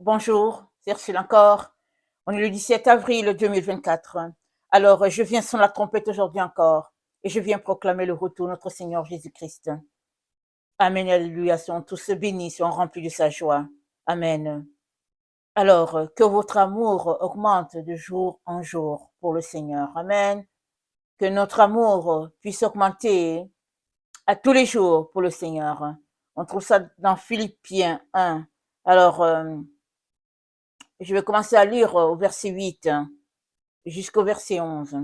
Bonjour, c'est Ursule encore. On est le 17 avril 2024. Alors, je viens sur la trompette aujourd'hui encore et je viens proclamer le retour de notre Seigneur Jésus-Christ. Amen, alléluia, sont tous bénis, sont remplis de sa joie. Amen. Alors, que votre amour augmente de jour en jour pour le Seigneur. Amen. Que notre amour puisse augmenter à tous les jours pour le Seigneur. On trouve ça dans Philippiens 1. Alors, je vais commencer à lire au verset 8 jusqu'au verset 11.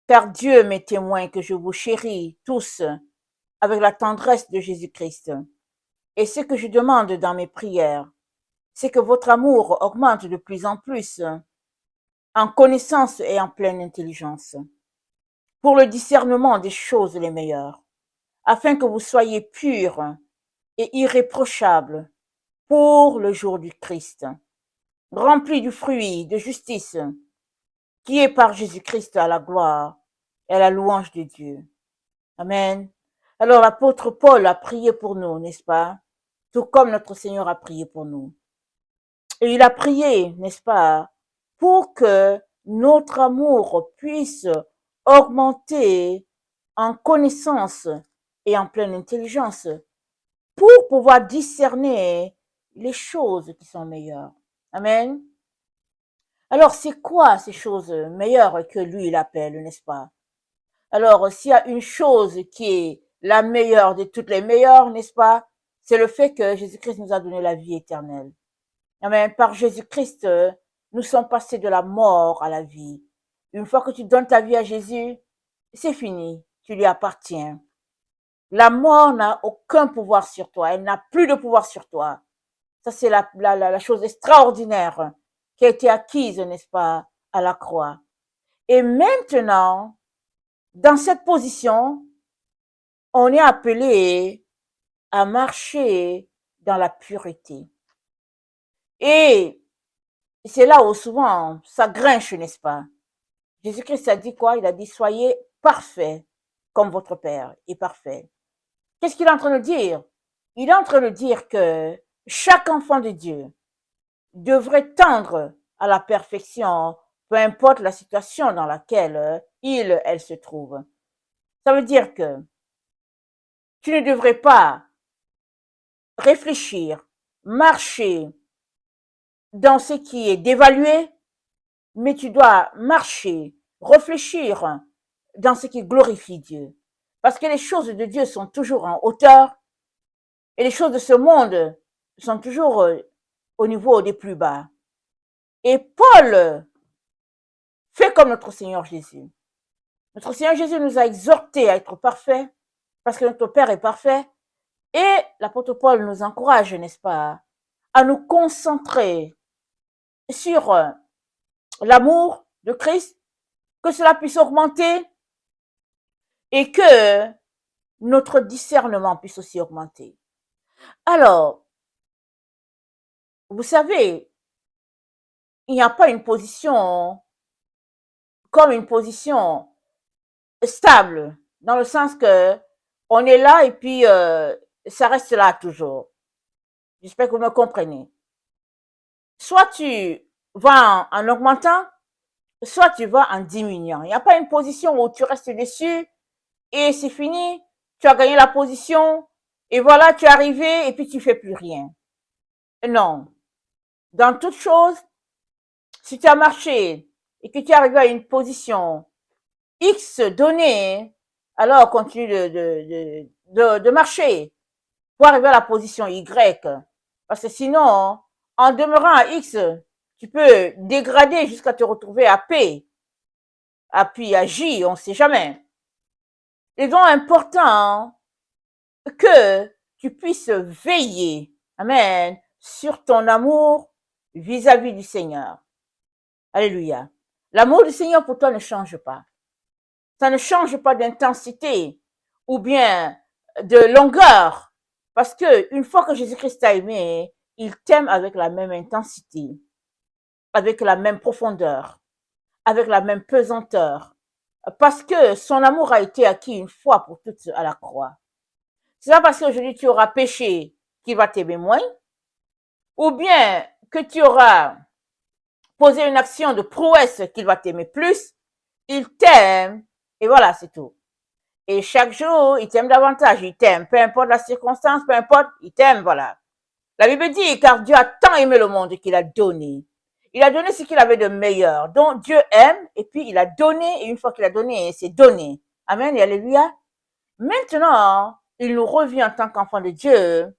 Car Dieu m'est témoin que je vous chéris tous avec la tendresse de Jésus-Christ. Et ce que je demande dans mes prières, c'est que votre amour augmente de plus en plus en connaissance et en pleine intelligence, pour le discernement des choses les meilleures, afin que vous soyez purs et irréprochables pour le jour du Christ, remplis du fruit de justice qui est par Jésus-Christ à la gloire et à la louange de Dieu. Amen. Alors l'apôtre Paul a prié pour nous, n'est-ce pas? Tout comme notre Seigneur a prié pour nous. Et il a prié, n'est-ce pas, pour que notre amour puisse augmenter en connaissance et en pleine intelligence pour pouvoir discerner les choses qui sont meilleures. Amen. Alors, c'est quoi ces choses meilleures que lui, il appelle, n'est-ce pas? Alors, s'il y a une chose qui est la meilleure de toutes les meilleures, n'est-ce pas? C'est le fait que Jésus-Christ nous a donné la vie éternelle. Amen. Par Jésus-Christ, nous sommes passés de la mort à la vie. Une fois que tu donnes ta vie à Jésus, c'est fini. Tu lui appartiens. La mort n'a aucun pouvoir sur toi. Elle n'a plus de pouvoir sur toi. Ça, c'est la chose extraordinaire qui a été acquise, n'est-ce pas, à la croix. Et maintenant, dans cette position, on est appelé à marcher dans la pureté. Et c'est là où souvent ça grinche, n'est-ce pas? Jésus-Christ a dit quoi? Il a dit, soyez parfaits comme votre Père est parfait. Qu'est-ce qu'il est en train de dire? Il est en train de dire que chaque enfant de Dieu devrait tendre à la perfection, peu importe la situation dans laquelle elle se trouve. Ça veut dire que tu ne devrais pas réfléchir, marcher dans ce qui est dévalué, mais tu dois marcher, réfléchir dans ce qui glorifie Dieu. Parce que les choses de Dieu sont toujours en hauteur et les choses de ce monde sont toujours au niveau des plus bas. Et Paul fait comme notre Seigneur Jésus. Notre Seigneur Jésus nous a exhortés à être parfaits parce que notre Père est parfait. Et l'apôtre Paul nous encourage, n'est-ce pas, à nous concentrer sur l'amour de Christ, que cela puisse augmenter et que notre discernement puisse aussi augmenter. Alors, vous savez, il n'y a pas une position comme une position stable, dans le sens que on est là et puis ça reste là toujours. J'espère que vous me comprenez. Soit tu vas en augmentant, soit tu vas en diminuant. Il n'y a pas une position où tu restes dessus et c'est fini, tu as gagné la position et voilà, tu es arrivé et puis tu fais plus rien. Non. Dans toute chose, si tu as marché et que tu es arrivé à une position X donnée, alors continue de marcher pour arriver à la position Y. Parce que sinon, en demeurant à X, tu peux dégrader jusqu'à te retrouver à P, puis à J, on ne sait jamais. Il est donc important que tu puisses veiller, amen, sur ton amour vis-à-vis du Seigneur. Alléluia. L'amour du Seigneur pour toi ne change pas. Ça ne change pas d'intensité ou bien de longueur. Parce que une fois que Jésus-Christ t'a aimé, il t'aime avec la même intensité, avec la même profondeur, avec la même pesanteur. Parce que son amour a été acquis une fois pour toutes à la croix. C'est pas parce qu'aujourd'hui tu auras péché qu'il va t'aimer moins. ou bien que tu auras posé une action de prouesse qu'il va t'aimer plus, il t'aime, et voilà, c'est tout. Et chaque jour, il t'aime davantage, il t'aime, peu importe la circonstance, peu importe, il t'aime, voilà. La Bible dit, car Dieu a tant aimé le monde qu'il a donné. Il a donné ce qu'il avait de meilleur. Donc Dieu aime, et puis il a donné, et une fois qu'il a donné, c'est donné. Amen et alléluia. Maintenant, il nous revient en tant qu'enfants de Dieu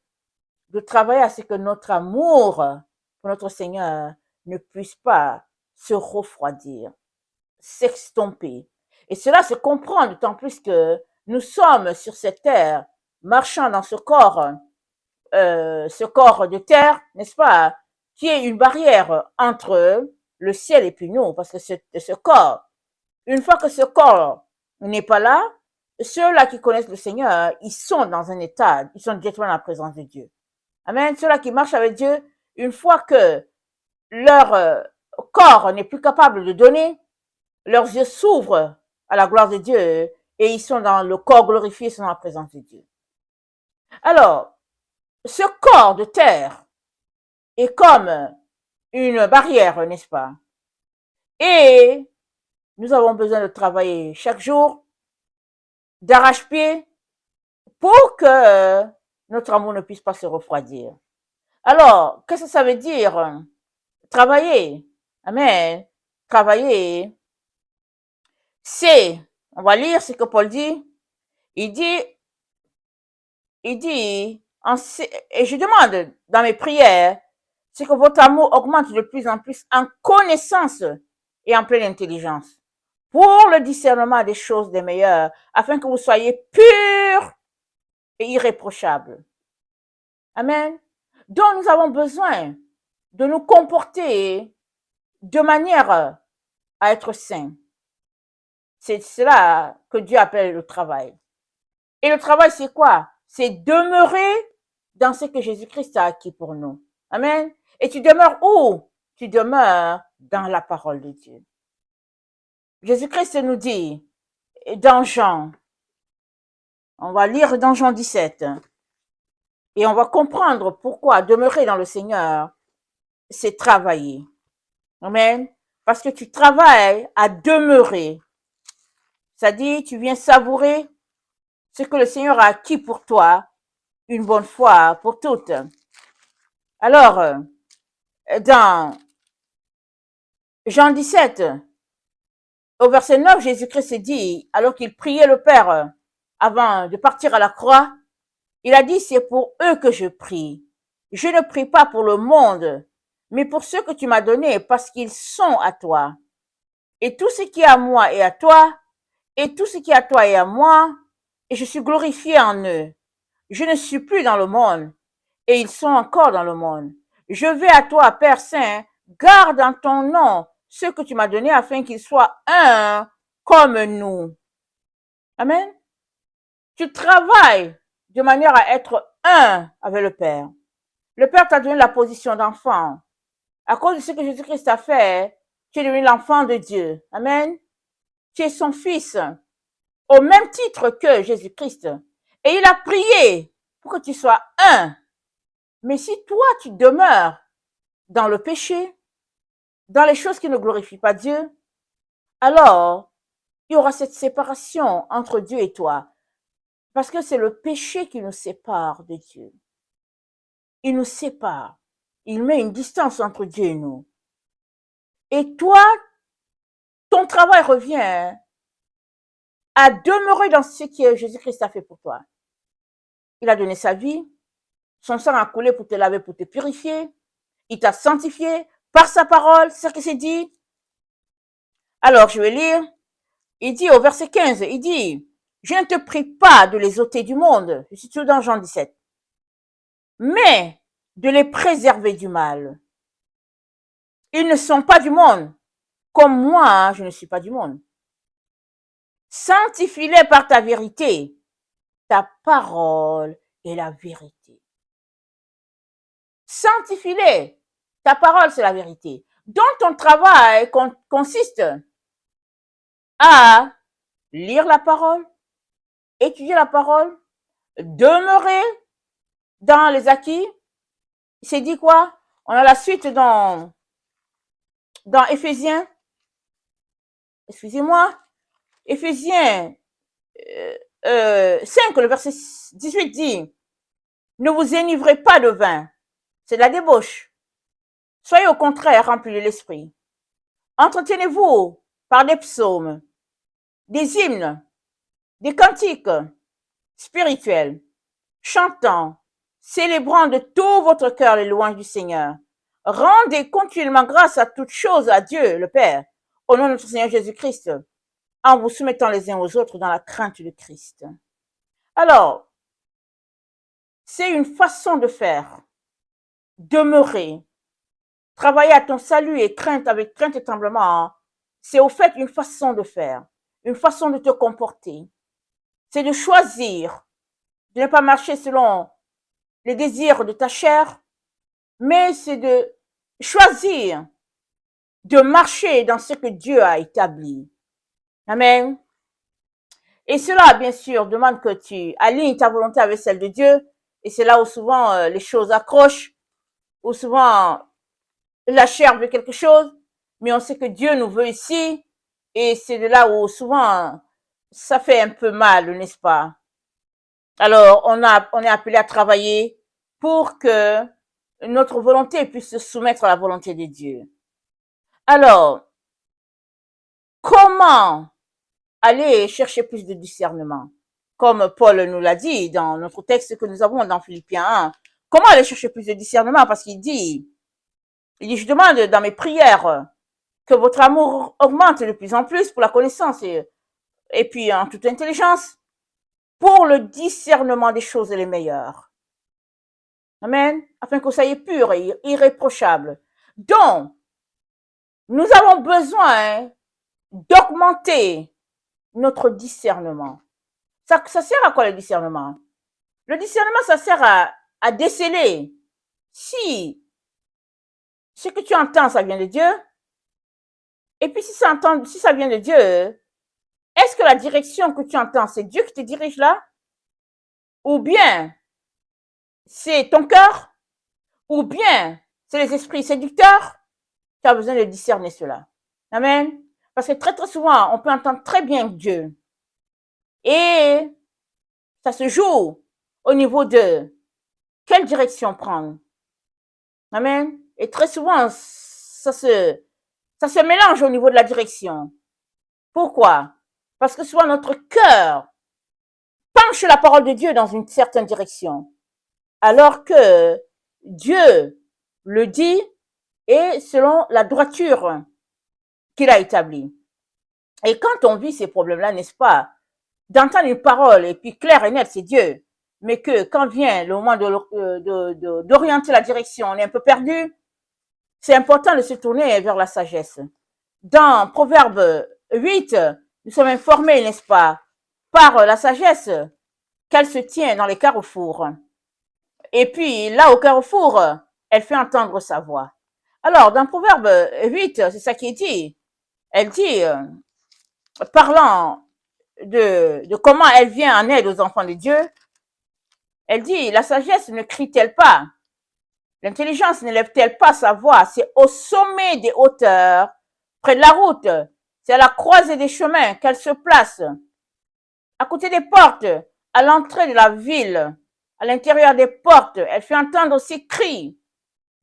de travailler à ce que notre amour pour notre Seigneur ne puisse pas se refroidir, s'estomper. Et cela se comprend d'autant plus que nous sommes sur cette terre, marchant dans ce corps de terre, n'est-ce pas, qui est une barrière entre le ciel et puis nous, parce que ce corps, une fois que ce corps n'est pas là, ceux-là qui connaissent le Seigneur, ils sont dans un état, ils sont directement dans la présence de Dieu. Amen. Ceux-là qui marchent avec Dieu, une fois que leur corps n'est plus capable de donner, leurs yeux s'ouvrent à la gloire de Dieu et ils sont dans le corps glorifié, ils sont dans la présence de Dieu. Alors, ce corps de terre est comme une barrière, n'est-ce pas? Et nous avons besoin de travailler chaque jour d'arrache-pied pour que notre amour ne puisse pas se refroidir. Alors, qu'est-ce que ça veut dire? Travailler. Amen. Travailler. C'est, on va lire ce que Paul dit. Il dit, et je demande dans mes prières, c'est que votre amour augmente de plus en plus en connaissance et en pleine intelligence pour le discernement des choses des meilleures, afin que vous soyez purs et irréprochables. Amen. Donc nous avons besoin de nous comporter de manière à être saints. C'est cela que Dieu appelle le travail. Et le travail, c'est quoi? C'est demeurer dans ce que Jésus-Christ a acquis pour nous. Amen. Et tu demeures où? Tu demeures dans la parole de Dieu. Jésus-Christ nous dit, dans Jean, on va lire dans Jean 17, et on va comprendre pourquoi demeurer dans le Seigneur, c'est travailler. Amen. Parce que tu travailles à demeurer. Ça dit, tu viens savourer ce que le Seigneur a acquis pour toi, une bonne fois pour toutes. Alors, dans Jean 17, au verset 9, Jésus-Christ dit, alors qu'il priait le Père avant de partir à la croix, il a dit, c'est pour eux que je prie. Je ne prie pas pour le monde, mais pour ceux que tu m'as donnés, parce qu'ils sont à toi. Et tout ce qui est à moi est à toi, et tout ce qui est à toi est à moi, et je suis glorifié en eux. Je ne suis plus dans le monde, et ils sont encore dans le monde. Je vais à toi, Père Saint, garde en ton nom ceux que tu m'as donnés afin qu'ils soient un comme nous. Amen. Tu travailles de manière à être un avec le Père. Le Père t'a donné la position d'enfant. À cause de ce que Jésus-Christ a fait, tu es devenu l'enfant de Dieu. Amen. Tu es son fils, au même titre que Jésus-Christ. Et il a prié pour que tu sois un. Mais si toi, tu demeures dans le péché, dans les choses qui ne glorifient pas Dieu, alors il y aura cette séparation entre Dieu et toi. Parce que c'est le péché qui nous sépare de Dieu. Il nous sépare. Il met une distance entre Dieu et nous. Et toi, ton travail revient à demeurer dans ce que Jésus-Christ a fait pour toi. Il a donné sa vie, son sang a coulé pour te laver, pour te purifier. Il t'a sanctifié par sa parole, c'est ce qu'il s'est dit. Alors, je vais lire. Il dit au verset 15, il dit, je ne te prie pas de les ôter du monde, je suis toujours dans Jean 17, mais de les préserver du mal. Ils ne sont pas du monde, comme moi, je ne suis pas du monde. Sanctifie-les par ta vérité. Ta parole est la vérité. Sanctifie-les. Ta parole, c'est la vérité. Donc, ton travail consiste à lire la parole, étudier la parole, demeurer dans les acquis. Il s'est dit quoi? On a la suite dans Éphésiens, excusez-moi, Éphésiens 5, le verset 18 dit, ne vous enivrez pas de vin, c'est de la débauche. Soyez au contraire remplis de l'esprit. Entretenez-vous par des psaumes, des hymnes, des cantiques spirituels, chantant, célébrant de tout votre cœur les louanges du Seigneur. Rendez continuellement grâce à toutes choses à Dieu, le Père, au nom de notre Seigneur Jésus-Christ, en vous soumettant les uns aux autres dans la crainte de Christ. Alors, c'est une façon de faire, demeurer, travailler à ton salut et crainte avec crainte et tremblement. C'est au fait une façon de faire, une façon de te comporter. C'est de choisir de ne pas marcher selon les désirs de ta chair, mais c'est de choisir de marcher dans ce que Dieu a établi. Amen. Et cela, bien sûr, demande que tu alignes ta volonté avec celle de Dieu. Et c'est là où souvent les choses accrochent, où souvent la chair veut quelque chose, mais on sait que Dieu nous veut ici. Et c'est de là où souvent ça fait un peu mal, n'est-ce pas? Alors, on est appelé à travailler pour que notre volonté puisse se soumettre à la volonté de Dieu. Alors, comment aller chercher plus de discernement? Comme Paul nous l'a dit dans notre texte que nous avons dans Philippiens 1. Comment aller chercher plus de discernement? Parce qu'il dit, je demande dans mes prières que votre amour augmente de plus en plus pour la connaissance et puis en toute intelligence, pour le discernement des choses les meilleures. Amen. Afin que vous soyez purs et irréprochables. Donc, nous avons besoin d'augmenter notre discernement. Ça sert à quoi le discernement? Le discernement, ça sert à déceler si ce que tu entends, ça vient de Dieu. Et puis si ça vient de Dieu, est-ce que la direction que tu entends, c'est Dieu qui te dirige là? Ou bien c'est ton cœur? Ou bien c'est les esprits séducteurs? Tu as besoin de discerner cela. Amen. Parce que très très souvent, on peut entendre très bien Dieu. Et ça se joue au niveau de quelle direction prendre. Amen. Et très souvent, ça se mélange au niveau de la direction. Pourquoi? Parce que souvent notre cœur penche la parole de Dieu dans une certaine direction, alors que Dieu le dit et selon la droiture qu'il a établie. Et quand on vit ces problèmes-là, n'est-ce pas, d'entendre une parole et puis claire et nette, c'est Dieu, mais que quand vient le moment d'orienter la direction, on est un peu perdu, c'est important de se tourner vers la sagesse. Dans Proverbe 8, nous sommes informés, n'est-ce pas, par la sagesse, qu'elle se tient dans les carrefours. Et puis, là, au carrefour, elle fait entendre sa voix. Alors, dans Proverbe 8, c'est ça qui est dit. Elle dit, parlant de comment elle vient en aide aux enfants de Dieu, elle dit, la sagesse ne crie-t-elle pas? L'intelligence ne lève-t-elle pas sa voix? C'est au sommet des hauteurs, près de la route. C'est à la croisée des chemins qu'elle se place. À côté des portes, à l'entrée de la ville, à l'intérieur des portes, elle fait entendre ses cris.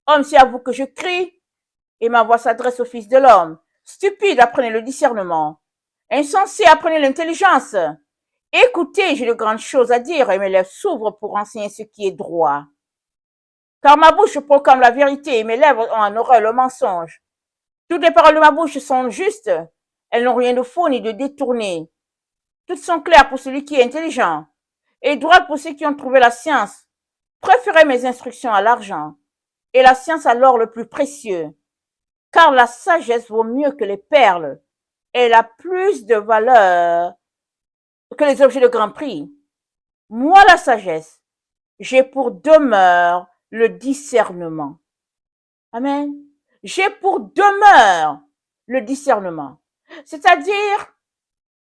Homme, c'est à vous que je crie, et ma voix s'adresse au Fils de l'homme. Stupide, apprenez le discernement. Insensé, apprenez l'intelligence. Écoutez, j'ai de grandes choses à dire, et mes lèvres s'ouvrent pour enseigner ce qui est droit. Car ma bouche proclame la vérité, et mes lèvres ont en horreur le mensonge. Toutes les paroles de ma bouche sont justes, elles n'ont rien de faux ni de détourné. Toutes sont claires pour celui qui est intelligent, et droites pour ceux qui ont trouvé la science. Préférez mes instructions à l'argent, et la science à l'or le plus précieux. Car la sagesse vaut mieux que les perles, et elle a plus de valeur que les objets de grand prix. Moi, la sagesse, j'ai pour demeure le discernement. Amen. J'ai pour demeure le discernement. C'est-à-dire,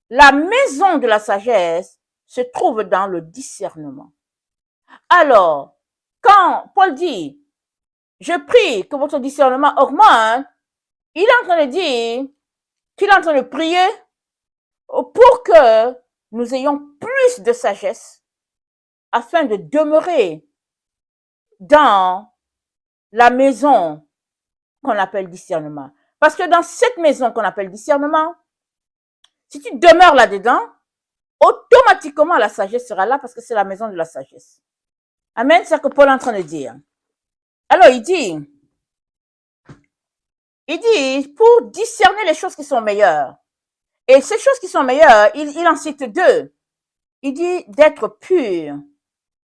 la maison de la sagesse se trouve dans le discernement. Alors, quand Paul dit, je prie que votre discernement augmente. Il est en train de dire qu'il est en train de prier pour que nous ayons plus de sagesse afin de demeurer dans la maison qu'on appelle discernement. Parce que dans cette maison qu'on appelle discernement, si tu demeures là-dedans, automatiquement la sagesse sera là parce que c'est la maison de la sagesse. Amen, c'est ce que Paul est en train de dire. Alors il dit, pour discerner les choses qui sont meilleures, et ces choses qui sont meilleures, il en cite deux. Il dit d'être pur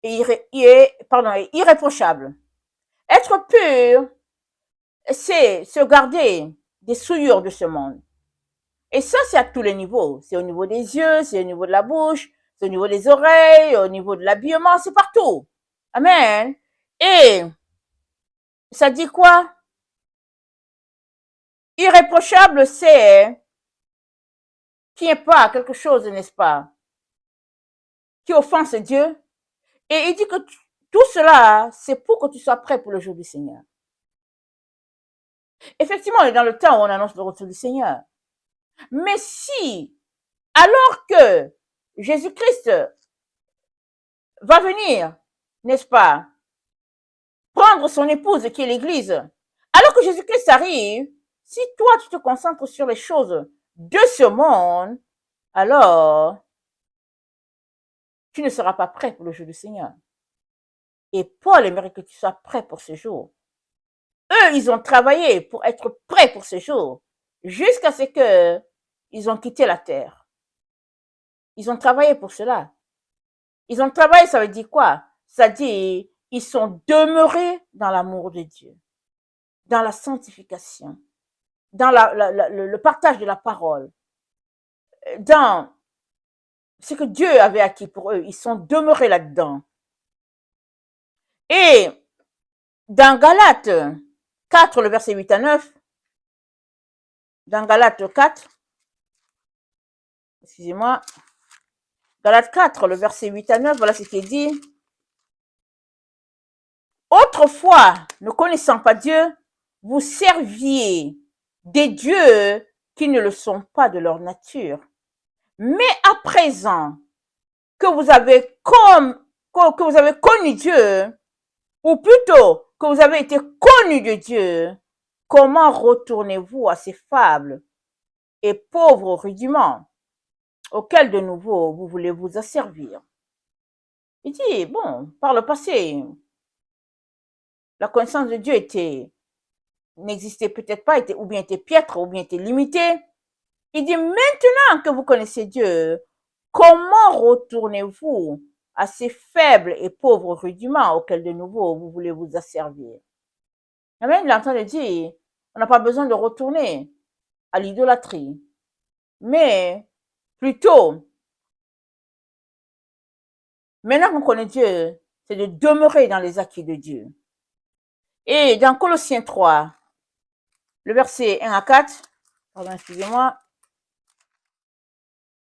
et irréprochable. Être pur, c'est se garder des souillures de ce monde. Et ça, c'est à tous les niveaux. C'est au niveau des yeux, c'est au niveau de la bouche, c'est au niveau des oreilles, au niveau de l'habillement, c'est partout. Amen. Et ça dit quoi? Irréprochable, c'est qui n'est pas quelque chose, n'est-ce pas, qui offense Dieu. Et il dit que tout cela, c'est pour que tu sois prêt pour le jour du Seigneur. Effectivement, on est dans le temps où on annonce le retour du Seigneur. Mais si, alors que Jésus-Christ va venir, n'est-ce pas, prendre son épouse qui est l'Église, alors que Jésus-Christ arrive, si toi tu te concentres sur les choses de ce monde, alors tu ne seras pas prêt pour le jour du Seigneur. Et Paul aimerait que tu sois prêt pour ce jour. Eux, ils ont travaillé pour être prêts pour ce jour, jusqu'à ce que ils ont quitté la terre. Ils ont travaillé pour cela. Ils ont travaillé, ça veut dire quoi? Ça dit, ils sont demeurés dans l'amour de Dieu, dans la sanctification, dans le partage de la parole, dans ce que Dieu avait acquis pour eux. Ils sont demeurés là-dedans. Et dans Galates 4, le verset 8 à 9, dans Galates 4, excusez-moi, Galates 4, le verset 8 à 9, voilà ce qui est dit. Autrefois, ne connaissant pas Dieu, vous serviez des dieux qui ne le sont pas de leur nature. Mais à présent que vous avez connu Dieu, ou plutôt que vous avez été connu de Dieu, comment retournez-vous à ces fables et pauvres rudiments auxquels de nouveau vous voulez vous asservir? Il dit, bon, par le passé, la connaissance de Dieu n'existait peut-être pas, ou bien était piètre, ou bien était limitée. Il dit, maintenant que vous connaissez Dieu, comment retournez-vous à ces faibles et pauvres rudiments auxquels de nouveau vous voulez vous asservir? Amen, il est en train de dire, on n'a pas besoin de retourner à l'idolâtrie, mais plutôt, maintenant qu'on connaît Dieu, c'est de demeurer dans les acquis de Dieu. Et dans Colossiens 3, le verset 1 à 4, pardon, excusez-moi,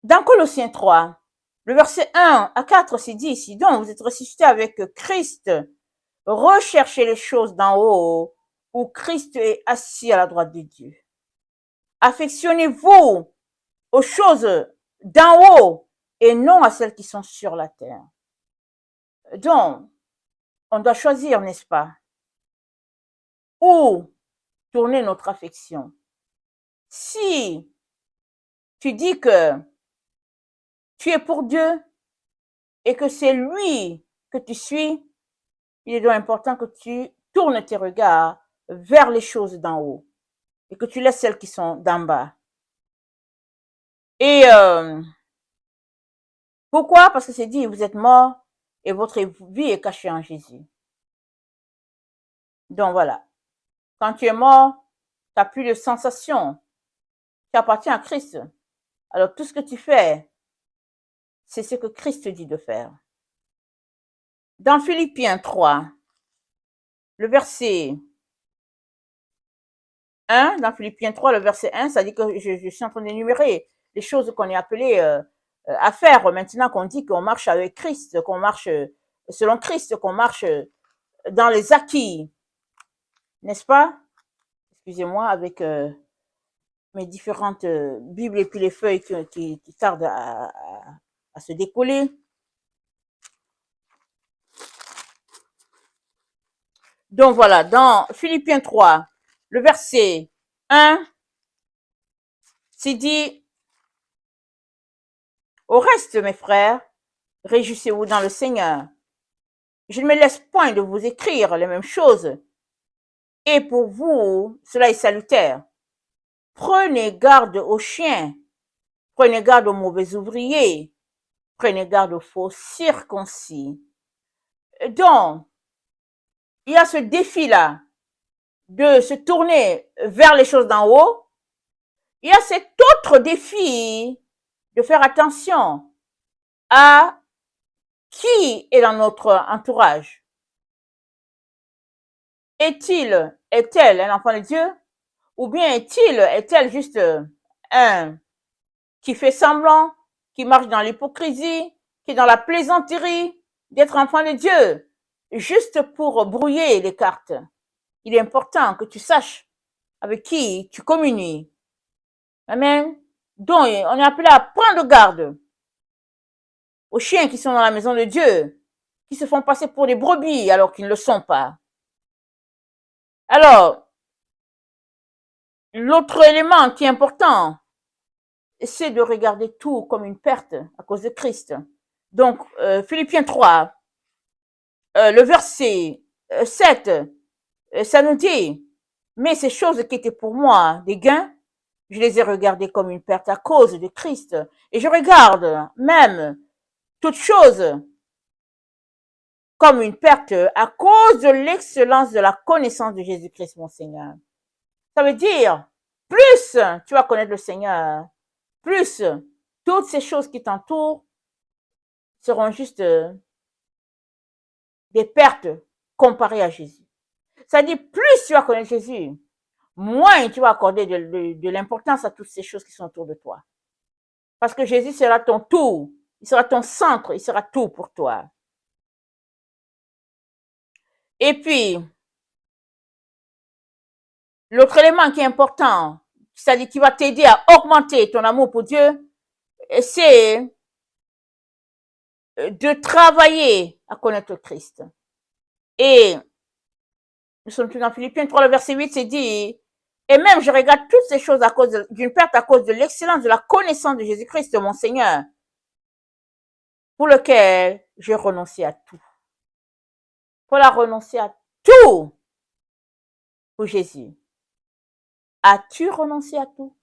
dans Colossiens 3, le verset 1 à 4, c'est dit ici, donc vous êtes ressuscités avec Christ, recherchez les choses d'en haut, où Christ est assis à la droite de Dieu. Affectionnez-vous aux choses d'en haut et non à celles qui sont sur la terre. Donc, on doit choisir, n'est-ce pas, où tourner notre affection. Si tu dis que tu es pour Dieu et que c'est lui que tu suis, il est donc important que tu tournes tes regards vers les choses d'en haut et que tu laisses celles qui sont d'en bas. Et pourquoi? Parce que c'est dit, vous êtes morts et votre vie est cachée en Jésus. Donc voilà, quand tu es mort, tu n'as plus de sensation, tu appartiens à Christ. Alors tout ce que tu fais, c'est ce que Christ te dit de faire. Dans Philippiens 3, le verset 1, dans Philippiens 3, le verset 1, ça dit que je suis en train d'énumérer les choses qu'on est appelé à faire maintenant qu'on dit qu'on marche avec Christ, qu'on marche selon Christ, qu'on marche dans les acquis. n'est-ce pas? Excusez-moi, avec mes différentes Bibles et puis les feuilles qui tardent à se décoller. Donc voilà, dans Philippiens 3, le verset 1, c'est dit, au reste, mes frères, réjouissez-vous dans le Seigneur. Je ne me laisse point de vous écrire les mêmes choses. Et pour vous, cela est salutaire. Prenez garde aux chiens, prenez garde aux mauvais ouvriers, prenez garde aux faux circoncis. Donc, il y a ce défi-là de se tourner vers les choses d'en haut. Il y a cet autre défi de faire attention à qui est dans notre entourage. Est-elle un enfant de Dieu? Ou bien est-elle juste un qui fait semblant, qui marche dans l'hypocrisie, qui est dans la plaisanterie d'être enfant de Dieu, juste pour brouiller les cartes? Il est important que tu saches avec qui tu communies. Amen. Donc, on est appelé à prendre garde aux chiens qui sont dans la maison de Dieu, qui se font passer pour des brebis alors qu'ils ne le sont pas. Alors, l'autre élément qui est important, c'est de regarder tout comme une perte à cause de Christ. Donc, Philippiens 3, le verset 7, ça nous dit, mais ces choses qui étaient pour moi des gains, je les ai regardées comme une perte à cause de Christ. Et je regarde même toutes choses comme une perte à cause de l'excellence de la connaissance de Jésus-Christ, mon Seigneur. Ça veut dire, plus tu vas connaître le Seigneur, plus toutes ces choses qui t'entourent seront juste des pertes comparées à Jésus. Ça veut dire, plus tu vas connaître Jésus, moins tu vas accorder de l'importance à toutes ces choses qui sont autour de toi. Parce que Jésus sera ton tout, il sera ton centre, il sera tout pour toi. Et puis, l'autre élément qui est important, c'est-à-dire qui va t'aider à augmenter ton amour pour Dieu, c'est de travailler à connaître Christ. Et nous sommes tous dans Philippiens 3, le verset 8, c'est dit, et même je regarde toutes ces choses à cause d'une perte à cause de l'excellence de la connaissance de Jésus-Christ, mon Seigneur, pour lequel j'ai renoncé à tout. Pour la renoncer à tout pour Jésus. As-tu renoncé à tout?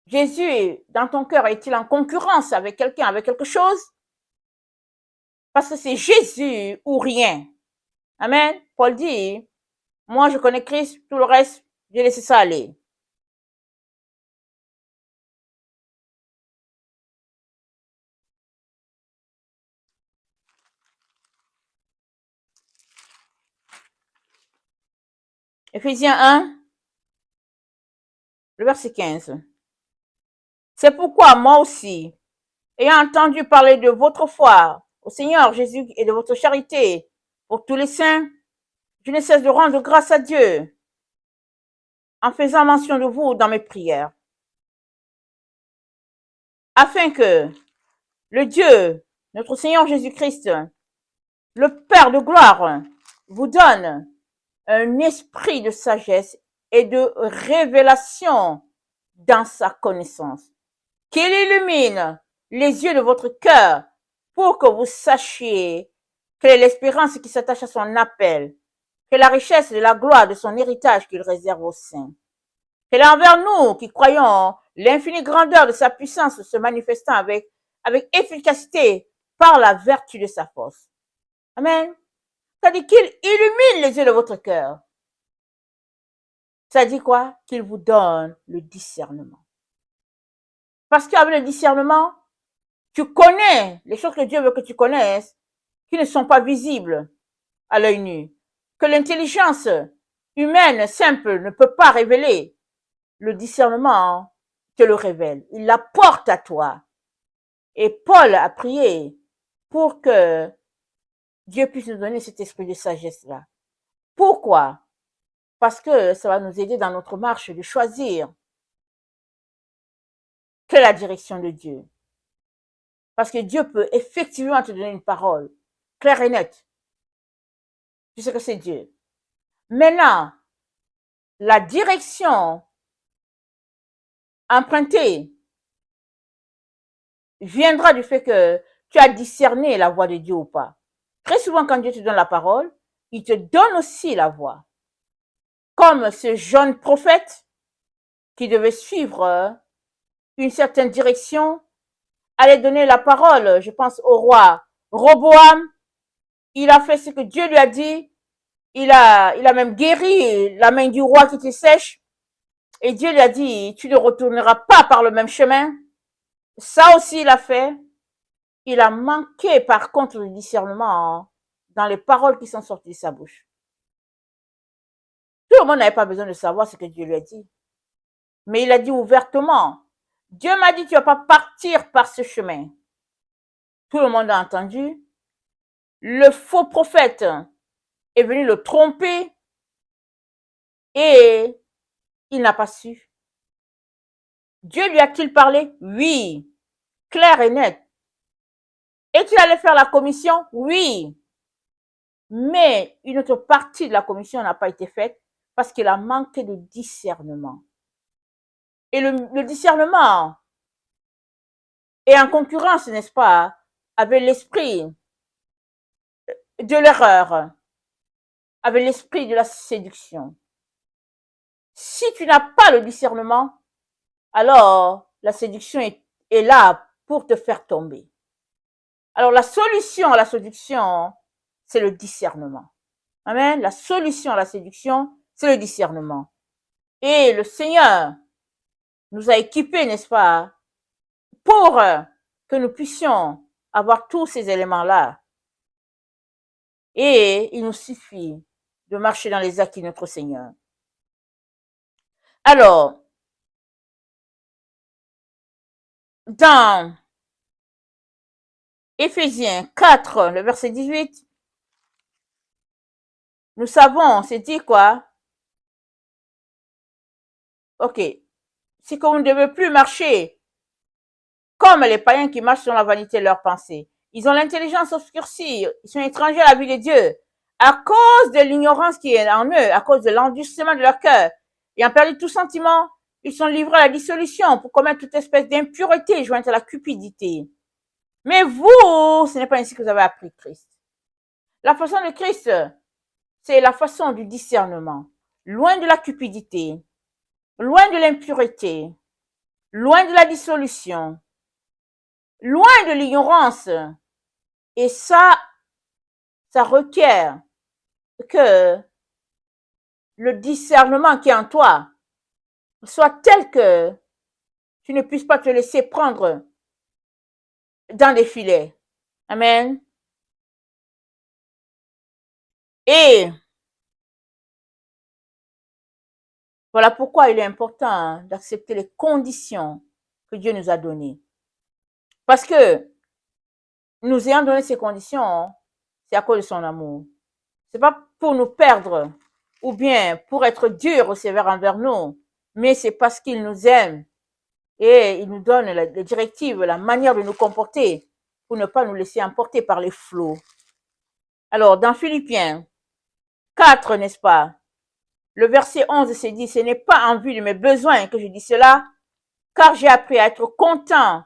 Jésus, dans ton cœur, est-il en concurrence avec quelqu'un, avec quelque chose? Parce que c'est Jésus ou rien. Amen. Paul dit, moi je connais Christ, tout le reste, j'ai laissé ça aller. Éphésiens 1, le verset 15. C'est pourquoi moi aussi, ayant entendu parler de votre foi au Seigneur Jésus et de votre charité pour tous les saints, je ne cesse de rendre grâce à Dieu en faisant mention de vous dans mes prières, afin que le Dieu, notre Seigneur Jésus-Christ, le Père de gloire, vous donne un esprit de sagesse et de révélation dans sa connaissance, qu'il illumine les yeux de votre cœur pour que vous sachiez quelle est l'espérance qui s'attache à son appel, quelle est la richesse de la gloire de son héritage qu'il réserve aux saints. Quelle est envers nous qui croyons l'infinie grandeur de sa puissance se manifestant avec efficacité par la vertu de sa force. Amen. Ça dit qu'il illumine les yeux de votre cœur. Ça dit quoi? Qu'il vous donne le discernement. Parce qu'avec le discernement, tu connais les choses que Dieu veut que tu connaisses, qui ne sont pas visibles à l'œil nu, que l'intelligence humaine simple ne peut pas révéler. Le discernement te le révèle, il l'apporte à toi. Et Paul a prié pour que Dieu puisse nous donner cet esprit de sagesse-là. Pourquoi? parce que ça va nous aider dans notre marche de choisir quelle est la direction de Dieu. Parce que Dieu peut effectivement te donner une parole claire et nette. Tu sais que c'est Dieu. Maintenant, la direction empruntée viendra du fait que tu as discerné la voix de Dieu ou pas. Très souvent, quand Dieu te donne la parole, il te donne aussi la voix. Comme ce jeune prophète qui devait suivre une certaine direction, allait donner la parole, je pense, au roi Roboam. Il a fait ce que Dieu lui a dit. Il a même guéri la main du roi qui était sèche. Et Dieu lui a dit, tu ne retourneras pas par le même chemin. Ça aussi, il a fait. Il a manqué, par contre, le discernement dans les paroles qui sont sorties de sa bouche. Tout le monde n'avait pas besoin de savoir ce que Dieu lui a dit. Mais il a dit ouvertement, Dieu m'a dit, tu ne vas pas partir par ce chemin. Tout le monde a entendu. Le faux prophète est venu le tromper et il n'a pas su. Dieu lui a-t-il parlé? Oui, clair et net. Et tu allais faire la commission? Oui. Mais une autre partie de la commission n'a pas été faite parce qu'il a manqué de discernement. Et le discernement est en concurrence, n'est-ce pas, avec l'esprit de l'erreur, avec l'esprit de la séduction. Si tu n'as pas le discernement, alors la séduction est là pour te faire tomber. Alors la solution à la séduction, c'est le discernement. Amen. La solution à la séduction, c'est le discernement. Et le Seigneur nous a équipés, n'est-ce pas, pour que nous puissions avoir tous ces éléments-là. Et il nous suffit de marcher dans les acquis de notre Seigneur. Alors, dans Éphésiens 4, le verset 18, nous savons, c'est dit quoi? Ok, c'est que vous ne devez plus marcher comme les païens qui marchent sur la vanité de leurs pensées. Ils ont l'intelligence obscurcie, ils sont étrangers à la vie de Dieu. À cause de l'ignorance qui est en eux, à cause de l'endurcissement de leur cœur, ayant perdu tout sentiment, ils sont livrés à la dissolution pour commettre toute espèce d'impureté jointe à la cupidité. Mais vous, ce n'est pas ainsi que vous avez appris Christ. La façon de Christ, c'est la façon du discernement. Loin de la cupidité, loin de l'impureté, loin de la dissolution, loin de l'ignorance. Et ça requiert que le discernement qui est en toi soit tel que tu ne puisses pas te laisser prendre dans des filets. Amen. Et voilà pourquoi il est important d'accepter les conditions que Dieu nous a données. Parce que nous ayant donné ces conditions, c'est à cause de son amour. C'est pas pour nous perdre ou bien pour être dur ou sévère envers nous, mais c'est parce qu'il nous aime et il nous donne les directives, la manière de nous comporter pour ne pas nous laisser emporter par les flots. Alors, dans Philippiens 4, n'est-ce pas? Le verset 11 se dit, ce n'est pas en vue de mes besoins que je dis cela, car j'ai appris à être content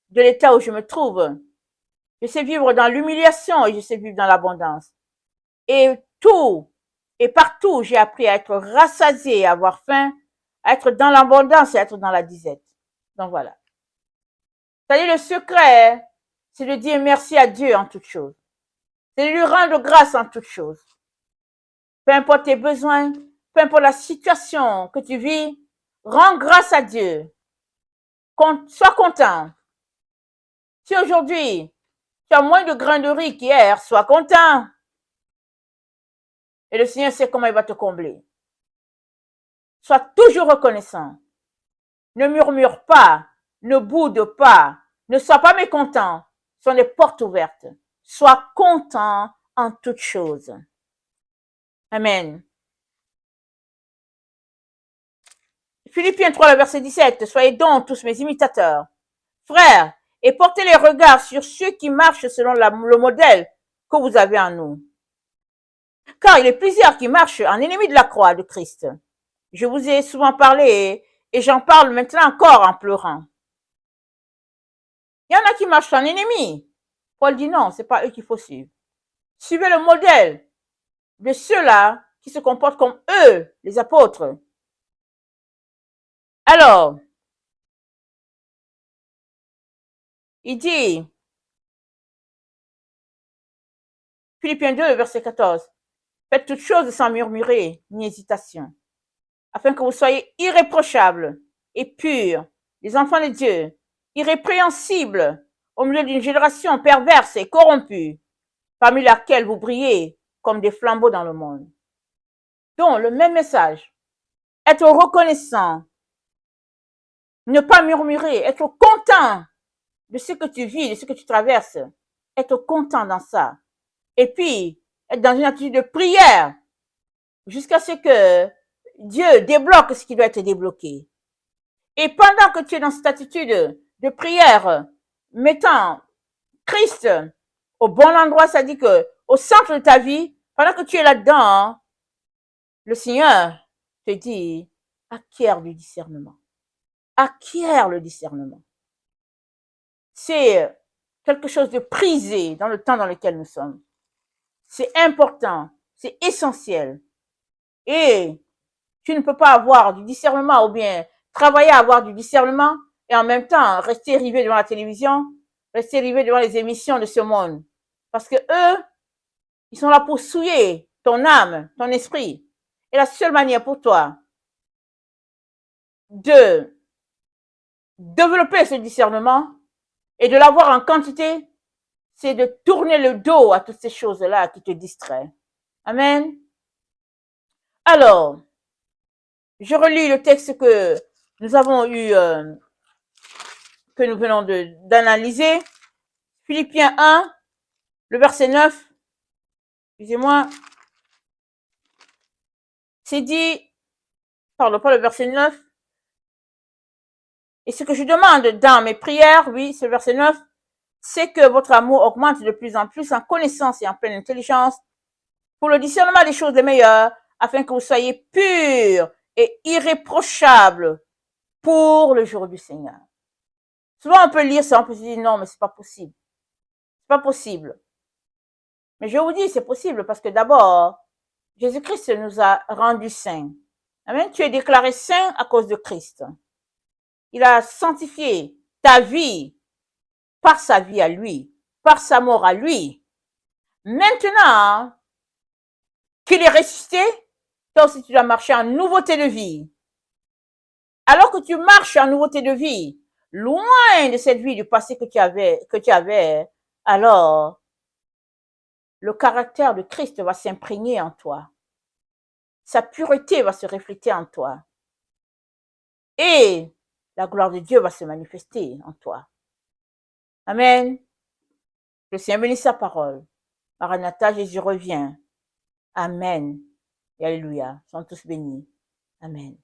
de l'état où je me trouve. Je sais vivre dans l'humiliation et je sais vivre dans l'abondance. Et partout, j'ai appris à être rassasié, à avoir faim, à être dans l'abondance et à être dans la disette. Donc voilà. C'est-à-dire le secret, c'est de dire merci à Dieu en toutes choses. C'est de lui rendre grâce en toutes choses. Peu importe tes besoins, peu importe la situation que tu vis, rends grâce à Dieu. Sois content. Si aujourd'hui, tu as moins de grains de riz qu'hier, sois content. Et le Seigneur sait comment il va te combler. Sois toujours reconnaissant. Ne murmure pas, ne boude pas, ne sois pas mécontent. Ce sont des portes ouvertes. Sois content en toutes choses. Amen. Philippiens 3, le verset 17. Soyez donc tous mes imitateurs, frères, et portez les regards sur ceux qui marchent selon le modèle que vous avez en nous. Car il est plusieurs qui marchent en ennemis de la croix de Christ. Je vous ai souvent parlé et j'en parle maintenant encore en pleurant. Il y en a qui marchent en ennemi. Paul dit non, c'est pas eux qu'il faut suivre. Suivez le modèle de ceux-là qui se comportent comme eux, les apôtres. Alors, il dit, Philippiens 2, verset 14, faites toutes choses sans murmurer ni hésitation, afin que vous soyez irréprochables et purs, les enfants de Dieu, irrépréhensibles au milieu d'une génération perverse et corrompue, parmi laquelle vous brillez comme des flambeaux dans le monde. Donc, le même message, être reconnaissant, ne pas murmurer, être content de ce que tu vis, de ce que tu traverses, être content dans ça. Et puis, être dans une attitude de prière jusqu'à ce que Dieu débloque ce qui doit être débloqué. Et pendant que tu es dans cette attitude de prière, mettant Christ au bon endroit, ça dit que au centre de ta vie, pendant que tu es là-dedans, le Seigneur te dit, acquiert du discernement. Acquiert le discernement. C'est quelque chose de prisé dans le temps dans lequel nous sommes. C'est important, c'est essentiel. Et tu ne peux pas avoir du discernement ou bien travailler à avoir du discernement et en même temps rester rivé devant la télévision, rester rivé devant les émissions de ce monde. Parce que eux, ils sont là pour souiller ton âme, ton esprit. Et la seule manière pour toi de développer ce discernement et de l'avoir en quantité, c'est de tourner le dos à toutes ces choses-là qui te distraient. Amen. Alors, je relis le texte que nous avons eu, que nous venons d'analyser. Philippiens 1, le verset 9. Excusez-moi. C'est dit, pardon, pas le verset 9. Et ce que je demande dans mes prières, oui, c'est le verset 9, c'est que votre amour augmente de plus en plus en connaissance et en pleine intelligence pour le discernement des choses les meilleures, afin que vous soyez purs et irréprochables pour le jour du Seigneur. Souvent, on peut lire ça, on peut se dire non, mais c'est pas possible. C'est pas possible. Mais je vous dis, c'est possible parce que d'abord, Jésus-Christ nous a rendus saints. Amen. Tu es déclaré saint à cause de Christ. Il a sanctifié ta vie par sa vie à lui, par sa mort à lui. Maintenant qu'il est ressuscité, toi aussi tu dois marcher en nouveauté de vie. Alors que tu marches en nouveauté de vie, loin de cette vie du passé que tu avais, alors le caractère de Christ va s'imprégner en toi. Sa pureté va se refléter en toi. Et la gloire de Dieu va se manifester en toi. Amen. Le Seigneur bénisse sa parole. Maranatha, Jésus revient. Amen. Et alléluia. Sont tous bénis. Amen.